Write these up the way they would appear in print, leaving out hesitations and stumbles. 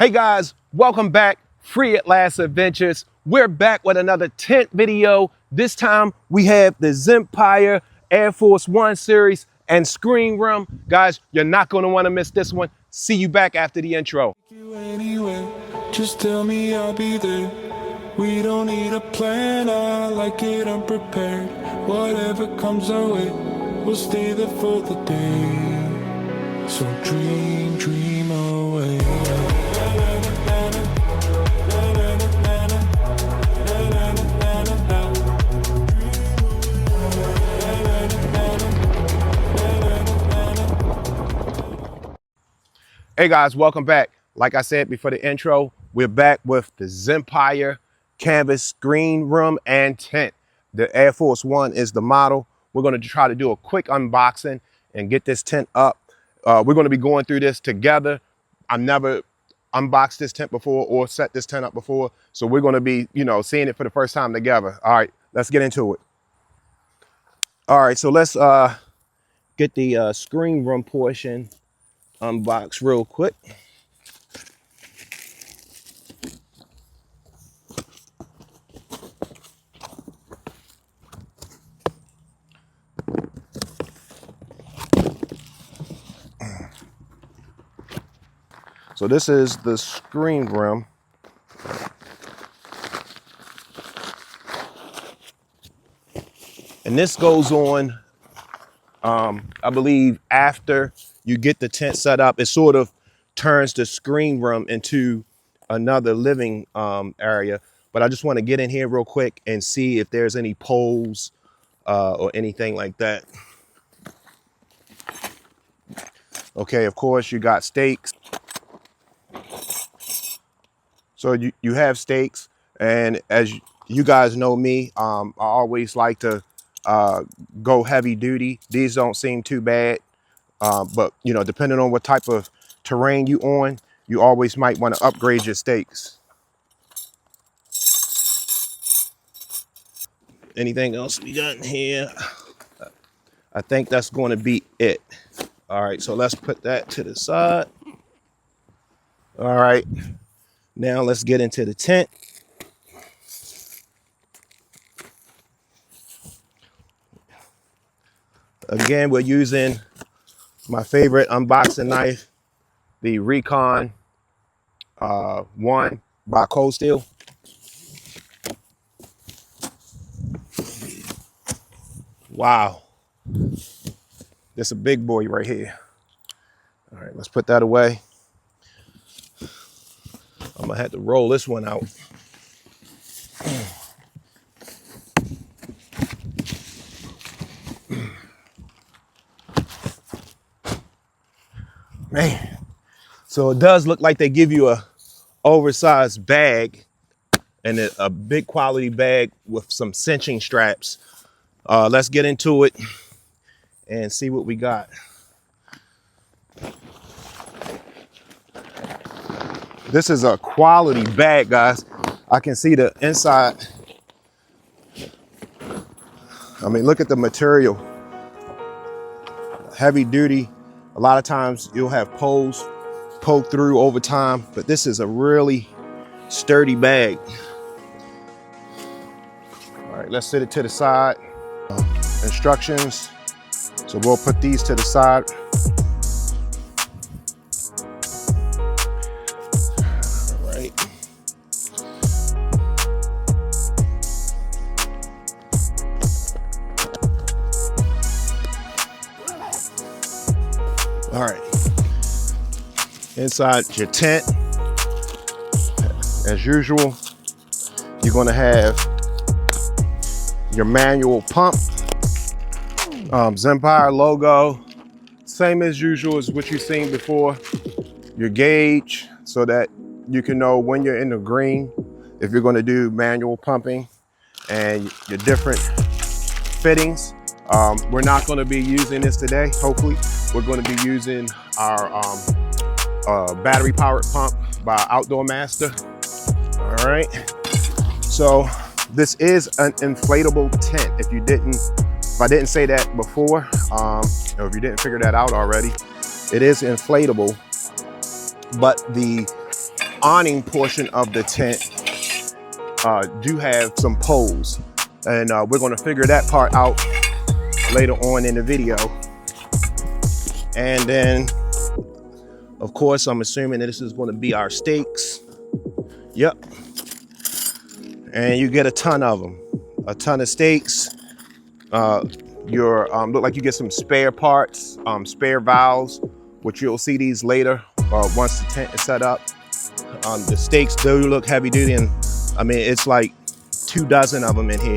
Hey guys, welcome back, Free at Last Adventures. We're back with another tent video. This time we have the Zempire Airforce 1 series and screen room. Guys, you're not going to want to miss this one. See you back after the intro. Anyway, just tell me I'll be there. We don't need a plan, I like it unprepared. Whatever comes our way, we'll stay there for the day. So dream away. Hey guys, welcome back. Like I said before the intro, we're back with the Zempire canvas screen room and tent. The Air Force One is the model. We're going to try to do a quick unboxing and get this tent up. We're going to be going through this together. I've never unboxed this tent before or set this tent up before, so we're going to be, seeing it for the first time together. All right, let's get into it. All right, so let's get the screen room portion unboxed real quick. So this is the screen room. And this goes on, I believe, after you get the tent set up. It sort of turns the screen room into another living area. But I just want to get in here real quick and see if there's any poles or anything like that. Okay, of course, you got stakes. So you have stakes, and as you guys know me, I always like to go heavy duty. These don't seem too bad, but depending on what type of terrain you on, you always might want to upgrade your stakes. Anything else we got in here? I think that's going to be it. All right, so let's put that to the side. All right. Now let's get into the tent. Again, we're using my favorite unboxing knife, the Recon 1 by Cold Steel. Wow, this is a big boy right here. All right, let's put that away. I'm gonna have to roll this one out. Man, so it does look like they give you a oversized bag and a big quality bag with some cinching straps. Let's get into it and see what we got. This is a quality bag, guys. I can see the inside. I mean, look at the material. Heavy duty. A lot of times you'll have poles poke through over time, but this is a really sturdy bag. All right, let's set it to the side. Instructions. So we'll put these to the side. All right, inside your tent, as usual, you're gonna have your manual pump, Zempire logo, same as usual as what you've seen before. Your gauge, so that you can know when you're in the green, if you're gonna do manual pumping, and your different fittings. We're not gonna be using this today, hopefully. We're going to be using our battery powered pump by Outdoor Master. All right. So this is an inflatable tent. If I didn't say that before, or if you didn't figure that out already, it is inflatable. But the awning portion of the tent do have some poles, and we're going to figure that part out later on in the video. And then, of course, I'm assuming that this is going to be our stakes. Yep. And you get a ton of them, a ton of stakes. Look like you get some spare parts, spare valves, which you'll see these later once the tent is set up. The stakes do look heavy duty, and I mean, it's like 24 of them in here.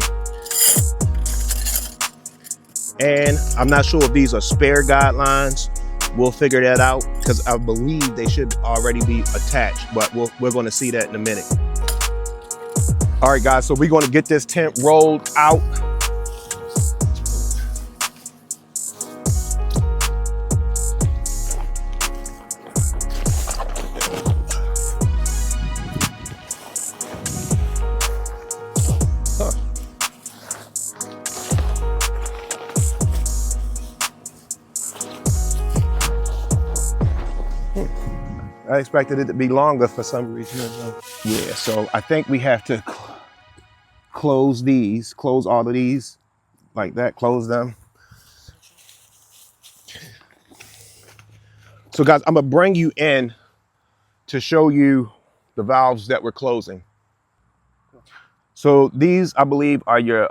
And I'm not sure if these are spare guidelines. We'll figure that out, because I believe they should already be attached, but we're going to see that in a minute. All right, guys, so we're going to get this tent rolled out. I expected it to be longer for some reason. Yeah, so I think we have to close all of these like that, close them. So guys, I'm gonna bring you in to show you the valves that we're closing. So these, I believe, are your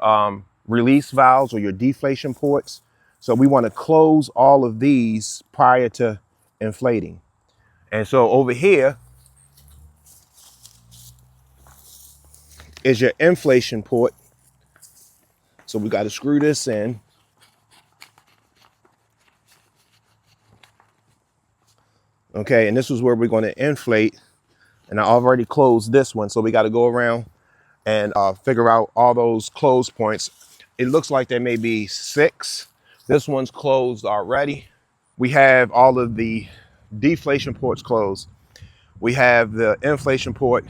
release valves or your deflation ports. So we want to close all of these prior to inflating. And so over here is your inflation port. So we got to screw this in. Okay, and this is where we're going to inflate. And I already closed this one, so we got to go around and figure out all those close points. It looks like there may be 6. This one's closed already. We have all of the deflation ports closed. We have the inflation port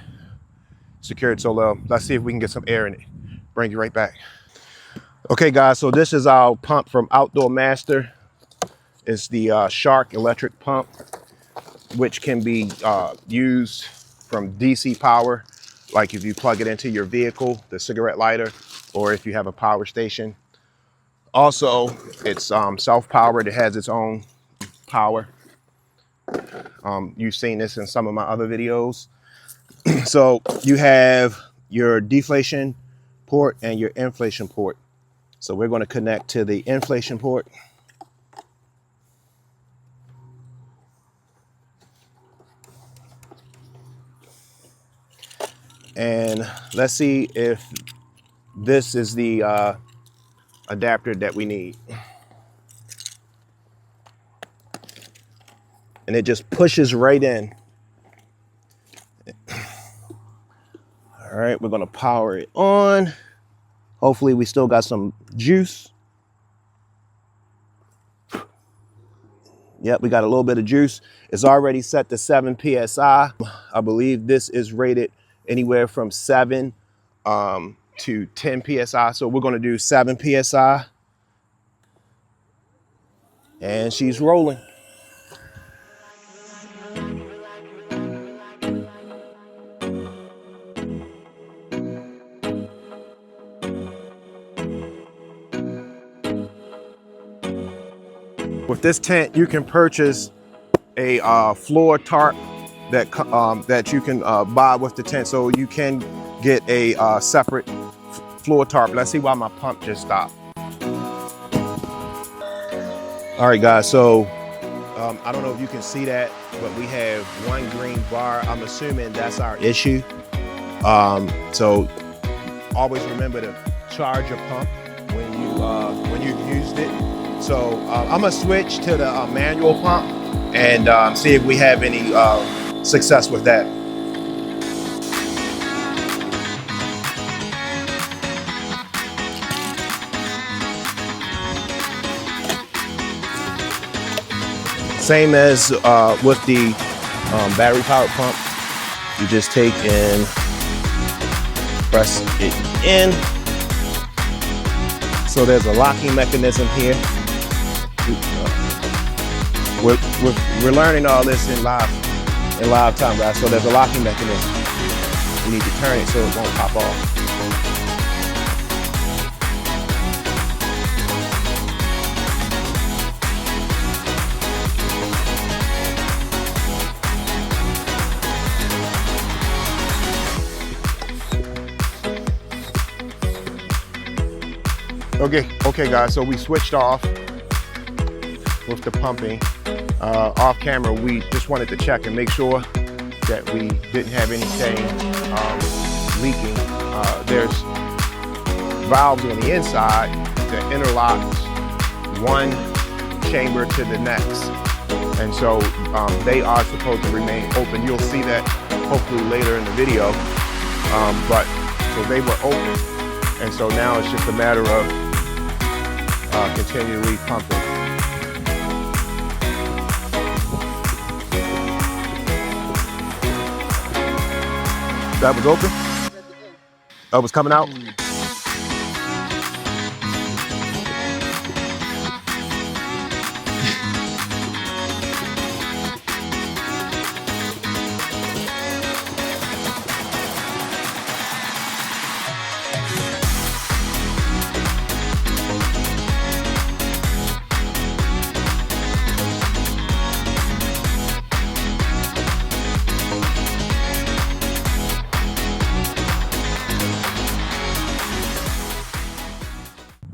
secured. So let's see if we can get some air in it. Bring you right back. Okay, guys, so this is our pump from Outdoor Master. It's the Shark electric pump, which can be used from DC power, like if you plug it into your vehicle, the cigarette lighter, or if you have a power station. Also, it's self-powered. It has its own power. You've seen this in some of my other videos. So you have your deflation port and your inflation port. So we're going to connect to the inflation port. And let's see if this is the adapter that we need. And it just pushes right in. All right, we're gonna power it on. Hopefully we still got some juice. Yep, we got a little bit of juice. It's already set to 7 PSI. I believe this is rated anywhere from 7 to 10 PSI. So we're gonna do 7 PSI. And she's rolling. With this tent, you can purchase a floor tarp that you can buy with the tent, so you can get a separate floor tarp. Let's see why my pump just stopped. All right, guys. So I don't know if you can see that, but we have one green bar. I'm assuming that's our issue. So always remember to charge your pump when you've used it. So I'm gonna switch to the manual pump and see if we have any success with that. Same as with the battery powered pump, you just take and press it in. So there's a locking mechanism here. We're learning all this in in live time, guys. So there's a locking mechanism. You need to turn it so it won't pop off. Okay guys, so we switched off with the pumping. Off camera, we just wanted to check and make sure that we didn't have anything leaking. There's valves on the inside that interlocks one chamber to the next. And so they are supposed to remain open. You'll see that hopefully later in the video. But so they were open. And so now it's just a matter of continually pumping. That was open? That was coming out?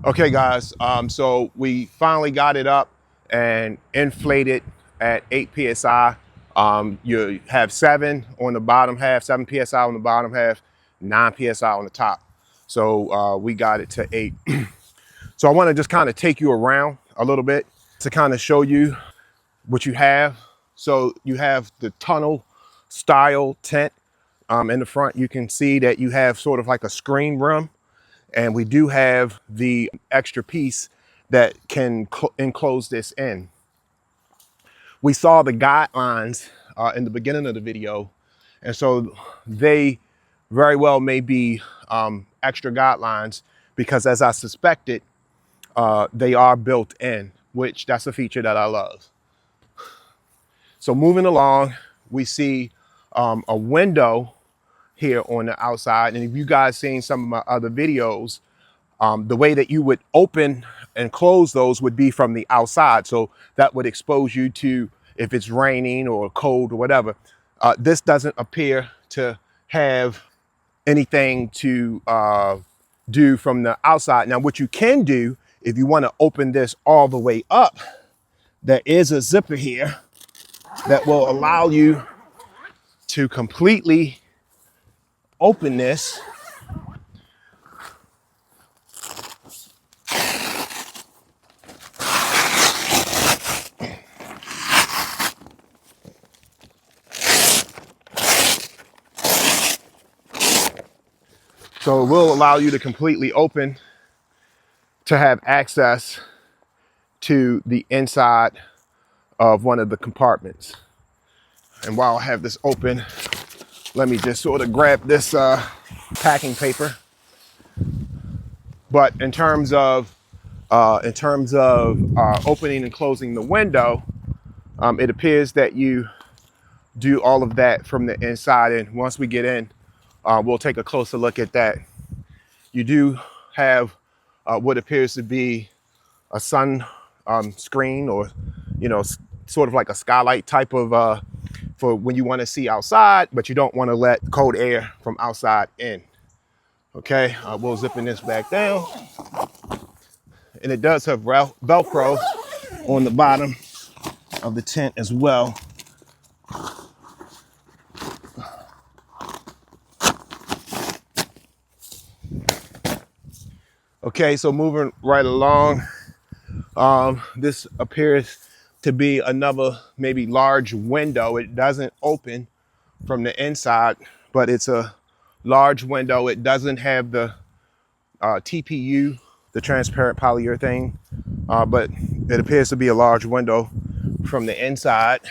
Okay guys, so we finally got it up and inflated at 8 PSI. You have 7 on the bottom half, 7 PSI on the bottom half, 9 PSI on the top. So we got it to 8. So I wanna just kind of take you around a little bit to kind of show you what you have. So you have the tunnel style tent. In the front, you can see that you have sort of like a screen rim. And we do have the extra piece that can enclose this in. We saw the guidelines in the beginning of the video. And so they very well may be extra guidelines because as I suspected, they are built in, which that's a feature that I love. So moving along, we see a window here on the outside. And if you guys seen some of my other videos, the way that you would open and close those would be from the outside. So that would expose you to if it's raining or cold or whatever. This doesn't appear to have anything to do from the outside. Now, what you can do, if you want to open this all the way up, there is a zipper here that will allow you to completely open this. So it will allow you to completely open to have access to the inside of one of the compartments. And while I have this open, let me just sort of grab this packing paper. But in terms of opening and closing the window, it appears that you do all of that from the inside. And once we get in, we'll take a closer look at that. You do have what appears to be a sun screen, or sort of like a skylight type of for when you want to see outside, but you don't want to let cold air from outside in. Okay, we'll zipping this back down. And it does have Velcro on the bottom of the tent as well. Okay, so moving right along, this appears to be another maybe large window. It doesn't open from the inside, but it's a large window. It doesn't have the TPU, the transparent polyurethane, but it appears to be a large window from the inside.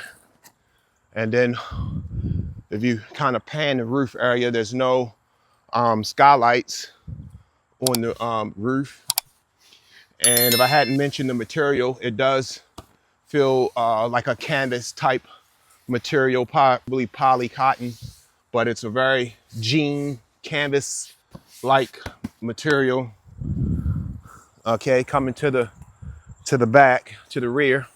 And then if you kind of pan the roof area, there's no skylights on the roof. And if I hadn't mentioned the material, it does feel like a canvas type material, probably poly cotton, but it's a very jean canvas like material. Okay, coming to the back, to the rear.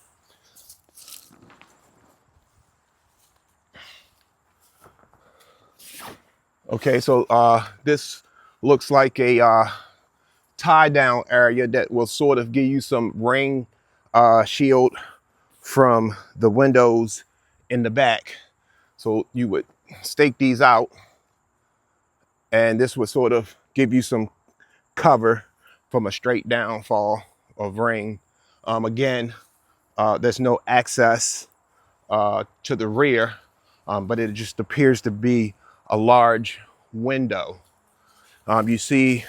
Okay, so this looks like a tie down area that will sort of give you some rain shield from the windows in the back. So you would stake these out, and this would sort of give you some cover from a straight downfall of rain. Again, there's no access to the rear, but it just appears to be a large window. You see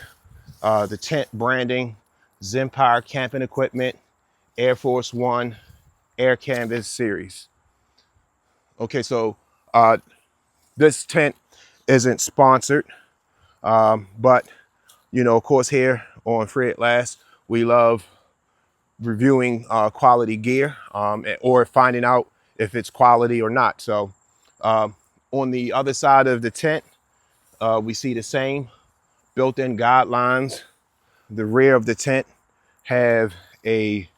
the tent branding, Zempire camping equipment, Air Force One, Air Canvas series. Okay, so this tent isn't sponsored, but you know, of course, here on Free at Last, we love reviewing quality gear or finding out if it's quality or not. So on the other side of the tent, we see the same built-in guidelines. The rear of the tent have a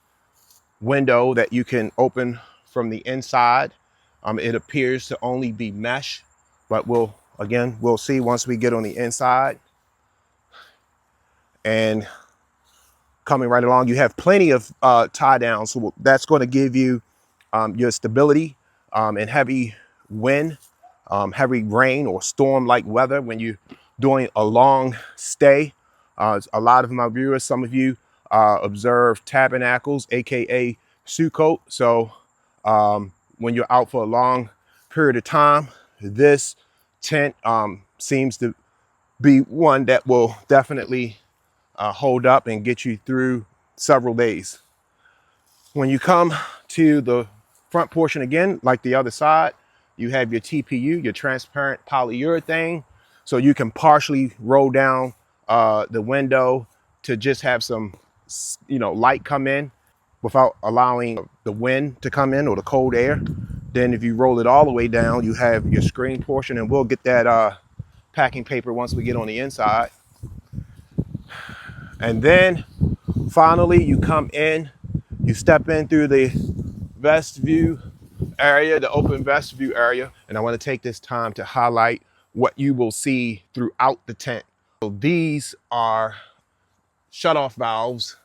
window that you can open from the inside. It appears to only be mesh, but we'll see once we get on the inside. And coming right along, you have plenty of tie downs, so that's going to give you your stability in heavy wind, heavy rain or storm like weather when you're doing a long stay. A lot of my viewers, some of you observe tabernacles, aka Sukkot. So when you're out for a long period of time, this tent seems to be one that will definitely hold up and get you through several days. When you come to the front portion again, like the other side, you have your TPU, your transparent polyurethane. So you can partially roll down the window to just have some, you know, light come in without allowing the wind to come in or the cold air. Then if you roll it all the way down, you have your screen portion, and we'll get that packing paper once we get on the inside. And then finally you come in, you step in through the vest view area, the open vest view area. And I want to take this time to highlight what you will see throughout the tent. So these are shutoff valves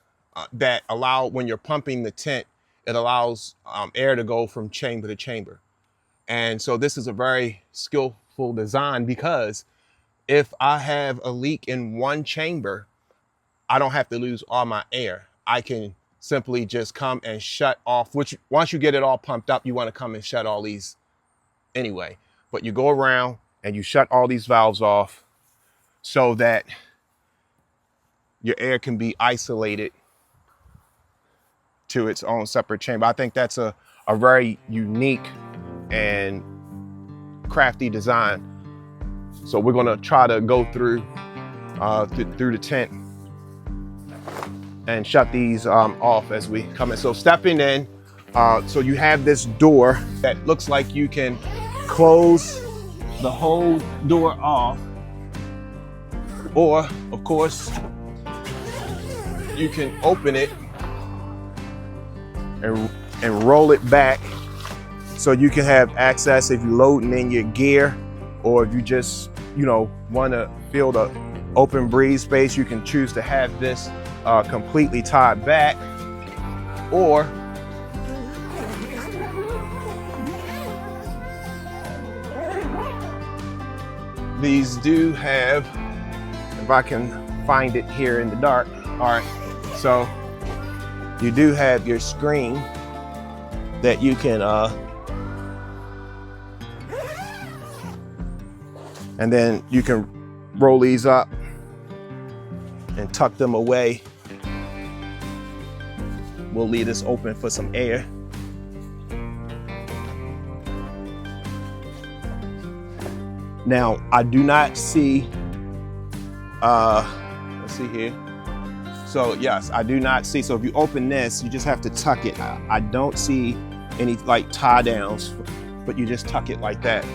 that allow, when you're pumping the tent, it allows air to go from chamber to chamber. And so this is a very skillful design, because if I have a leak in one chamber, I don't have to lose all my air. I can simply just come and shut off, which once you get it all pumped up, you want to come and shut all these anyway. But you go around and you shut all these valves off so that your air can be isolated to its own separate chamber. I think that's a very unique and crafty design. So we're gonna try to go through the tent and shut these off as we come in. So stepping in, so you have this door that looks like you can close the whole door off, or of course you can open it and roll it back so you can have access if you're loading in your gear, or if you just, you know, want to feel the open breeze space, you can choose to have this completely tied back. Or these do have, if I can find it here in the dark. All right, so you do have your screen that you can and then you can roll these up and tuck them away. We'll leave this open for some air. Now, I do not see, let's see here. So yes, I do not see, so if you open this, you just have to tuck it. I don't see any like tie downs but you just tuck it like that.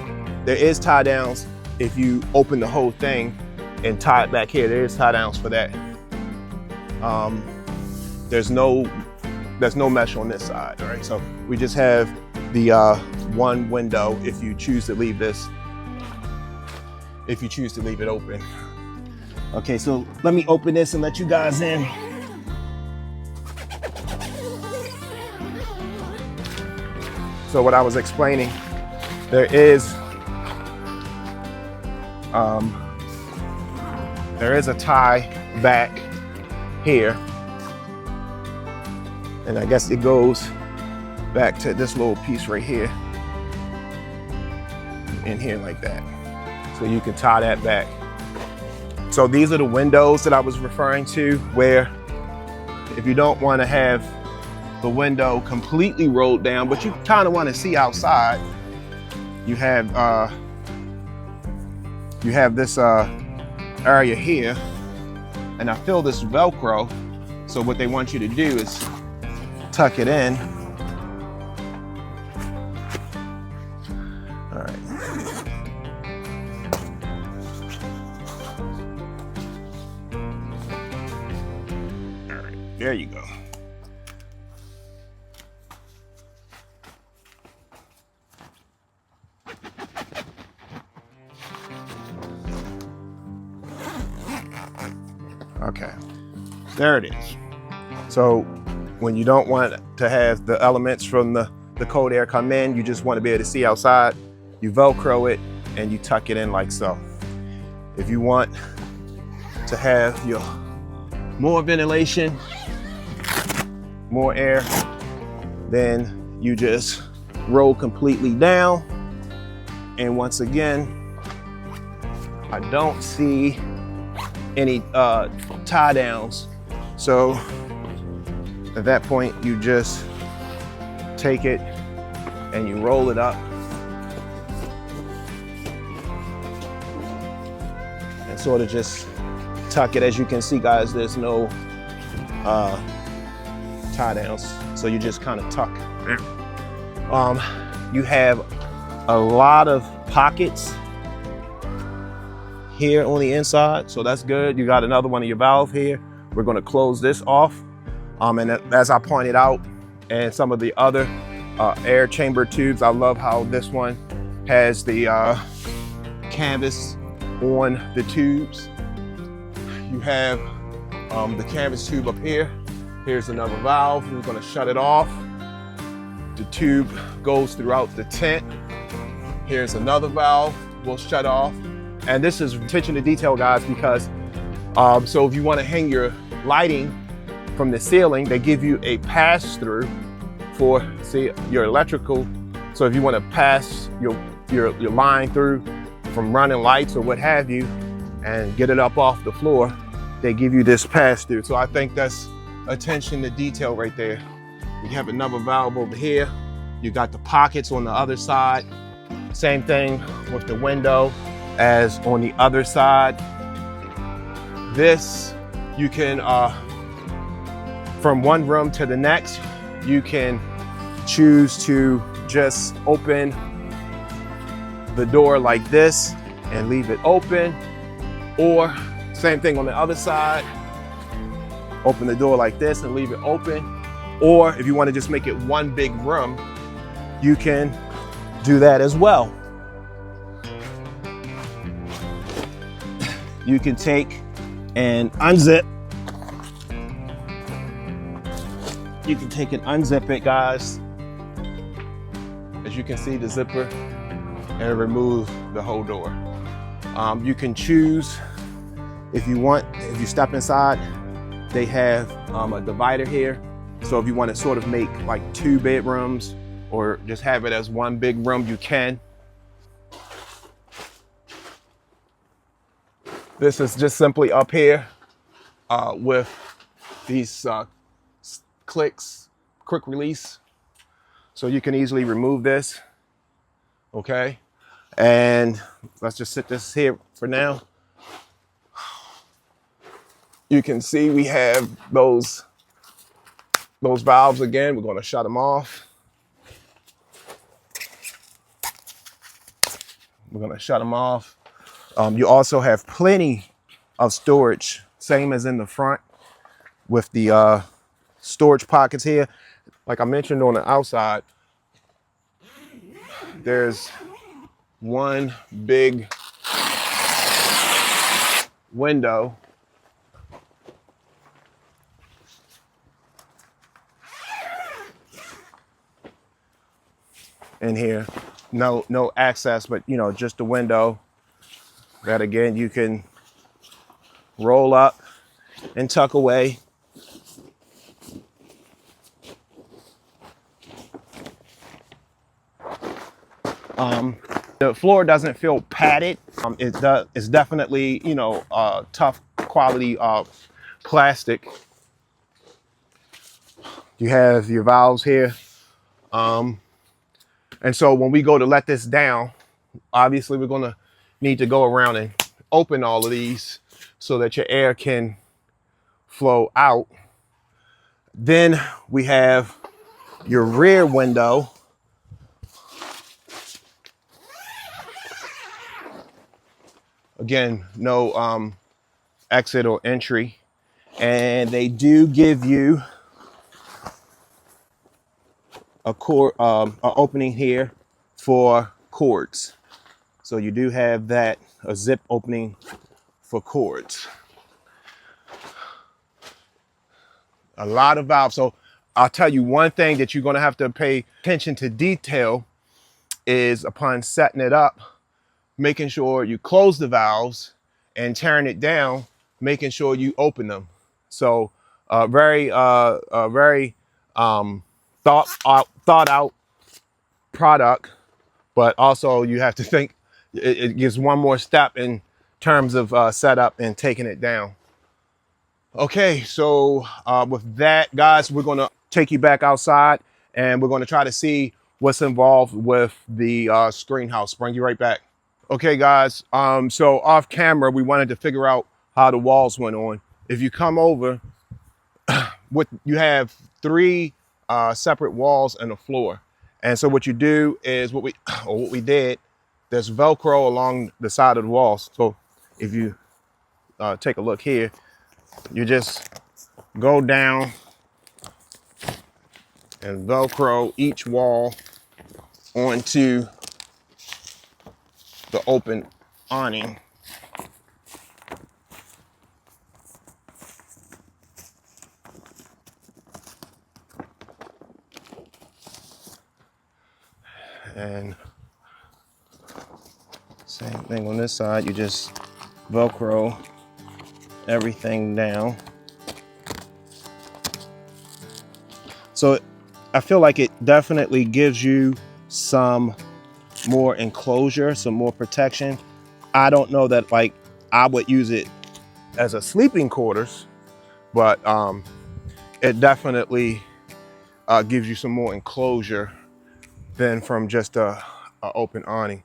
There is tie downs if you open the whole thing and tie it back here. There is tie downs for that. There's no mesh on this side, all right? So we just have the one window if you choose to leave this, if you choose to leave it open. Okay, so let me open this and let you guys in. So what I was explaining, there is a tie back here, and I guess it goes back to this little piece right here, in here like that. So you can tie that back. So these are the windows that I was referring to, where if you don't want to have the window completely rolled down, but you kind of want to see outside, you have this area here, and I feel this Velcro. So what they want you to do is tuck it in. All right. All right, there you go. Okay, there it is. So when you don't want to have the elements from the cold air come in, you just want to be able to see outside, you Velcro it and you tuck it in like so. If you want to have your more ventilation, more air, then you just roll completely down. And once again, I don't see any tie downs. So at that point, you just take it and you roll it up and sort of just tuck it. As you can see, guys, there's no tie downs. So you just kind of tuck. You have a lot of pockets here on the inside, so that's good. You got another one of your valve here. We're going to close this off, and as I pointed out, and some of the other air chamber tubes, I love how this one has the canvas on the tubes. You have the canvas tube up here. Here's another valve. We're going to shut it off. The tube goes throughout the tent. Here's another valve. We'll shut off. And this is attention to detail, guys, because so if you want to hang your lighting from the ceiling, they give you a pass-through for, see, your electrical. So if you want to pass your line through from running lights or what have you and get it up off the floor, they give you this pass-through. So I think that's attention to detail right there. You have another valve over here. You got the pockets on the other side. Same thing with the window as on the other side. This, you can, from one room to the next, you can choose to just open the door like this and leave it open, or same thing on the other side, open the door like this and leave it open. Or if you want to just make it one big room, you can do that as well. You can take and unzip. You can take and unzip it, guys. As you can see, the zipper, and remove the whole door. You can choose if you want, if you step inside, they have a divider here. So if you want to sort of make like 2 bedrooms or just have it as one big room, you can. This is just simply up here with these quick release. So you can easily remove this, okay? And let's just sit this here for now. You can see we have those valves again. We're gonna shut them off. We're gonna shut them off. You also have plenty of storage, same as in the front with the storage pockets here. Like I mentioned on the outside, there's one big window in here. No access, but you know, just a window that again you can roll up and tuck away. The floor doesn't feel padded. It's definitely, you know, tough quality plastic. You have your valves here. And so when we go to let this down, obviously we're gonna need to go around and open all of these so that your air can flow out. Then we have your rear window. Again, no exit or entry. And they do give you a opening here for cords. So you do have that, a zip opening for cords. A lot of valves. So I'll tell you one thing that you're gonna have to pay attention to detail is upon setting it up, making sure you close the valves and tearing it down, making sure you open them. So very thought out product, but also you have to think it gives one more step in terms of setup and taking it down. Okay, so with that, guys, we're gonna take you back outside and we're gonna try to see what's involved with the screen house. Bring you right back. Okay, guys, so off camera, we wanted to figure out how the walls went on. If you come over, you have three separate walls and a floor. And so what you do is what we did, there's Velcro along the side of the walls. So if you take a look here, you just go down and Velcro each wall onto the open awning. And same thing on this side, you just Velcro everything down. So I feel like it definitely gives you some more enclosure, some more protection. I don't know that like I would use it as a sleeping quarters, but it definitely gives you some more enclosure than from just a open awning.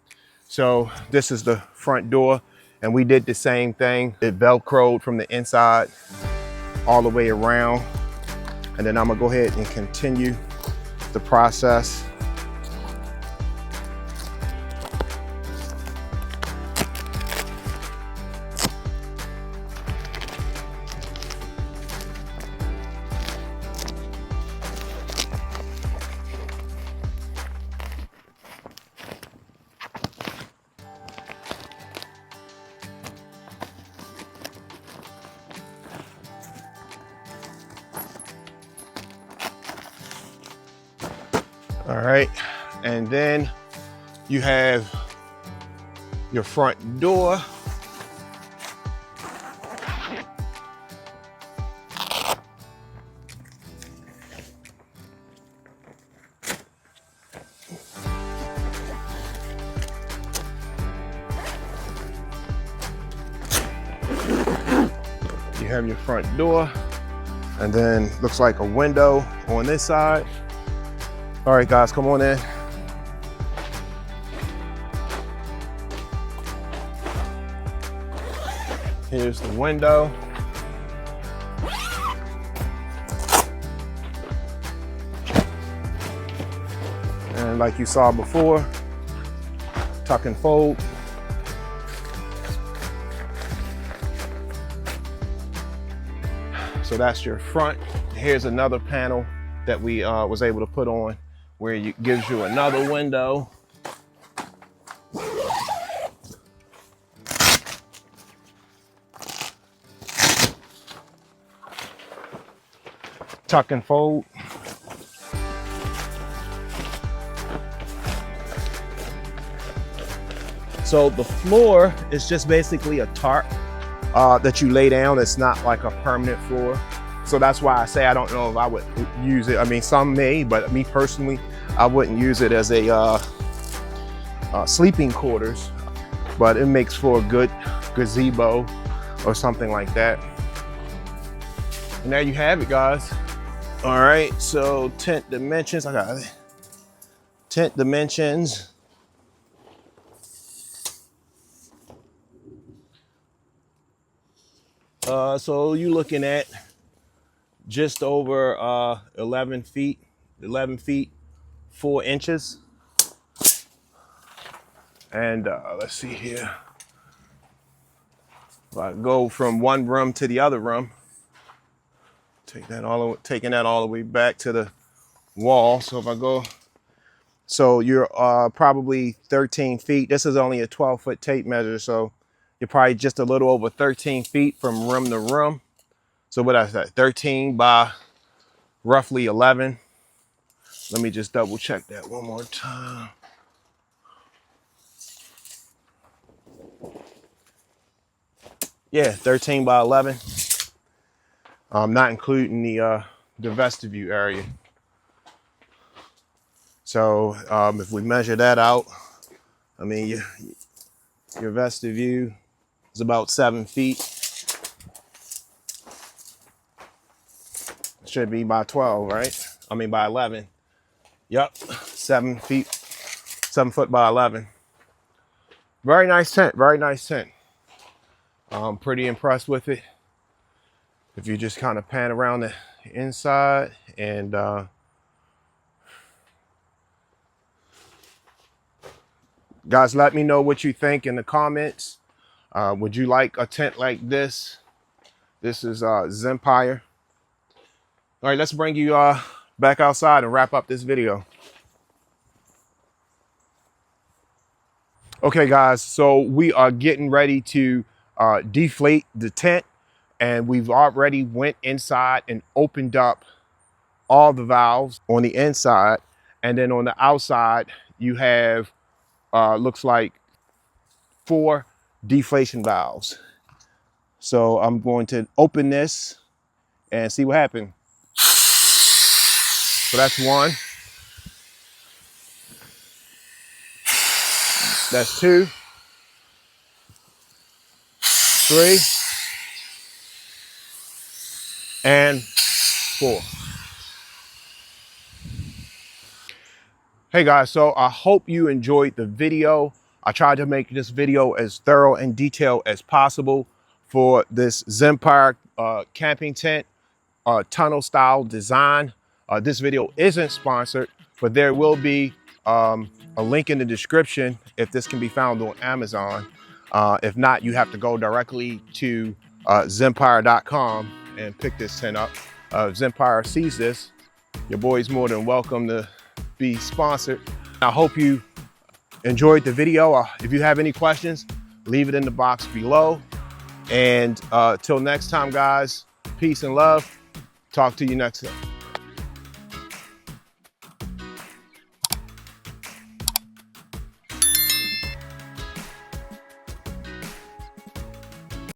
So this is the front door, and we did the same thing. It Velcroed from the inside all the way around. And then I'm gonna go ahead and continue the process. All right, and then you have your front door. You have your front door, and then looks like a window on this side. All right, guys, come on in. Here's the window. And like you saw before, tuck and fold. So that's your front. Here's another panel that we was able to put on where it gives you another window. Tuck and fold. So the floor is just basically a tarp that you lay down. It's not like a permanent floor. So that's why I say I don't know if I would use it. I mean, some may, but me personally, I wouldn't use it as a sleeping quarters, but it makes for a good gazebo or something like that. And there you have it, guys. All right, so tent dimensions, I got it. Tent dimensions. So you're looking at just over 11 feet 4 inches. And let's see here. If I go from one room to the other room, taking that all the way back to the wall. So if I go, so you're probably 13 feet. This is only a 12-foot tape measure, so you're probably just a little over 13 feet from room to room. So what is that? 13 by roughly 11. Let me just double check that one more time. Yeah, 13 by 11. Not including the vestibule area. So if we measure that out, I mean, your vestibule is about 7 feet. Should be by 12, right? I mean, by 11. Yep, 7 feet, 7 foot by 11. Very nice tent, very nice tent. I'm pretty impressed with it. If you just kind of pan around the inside and guys, let me know what you think in the comments. Would you like a tent like this? This is Zempire. All right, let's bring you back outside and wrap up this video. Okay, guys, so we are getting ready to deflate the tent, and we've already went inside and opened up all the valves on the inside, and then on the outside you have looks like 4 deflation valves. So I'm going to open this and see what happens. So that's 1. That's 2. 3. And 4. Hey guys, so I hope you enjoyed the video. I tried to make this video as thorough and detailed as possible for this Zempire camping tent tunnel style design. This video isn't sponsored, but there will be a link in the description if this can be found on Amazon. If not, you have to go directly to Zempire.com and pick this tent up. If Zempire sees this, your boy's more than welcome to be sponsored. I hope you enjoyed the video. If you have any questions, leave it in the box below. And till next time, guys, peace and love. Talk to you next time.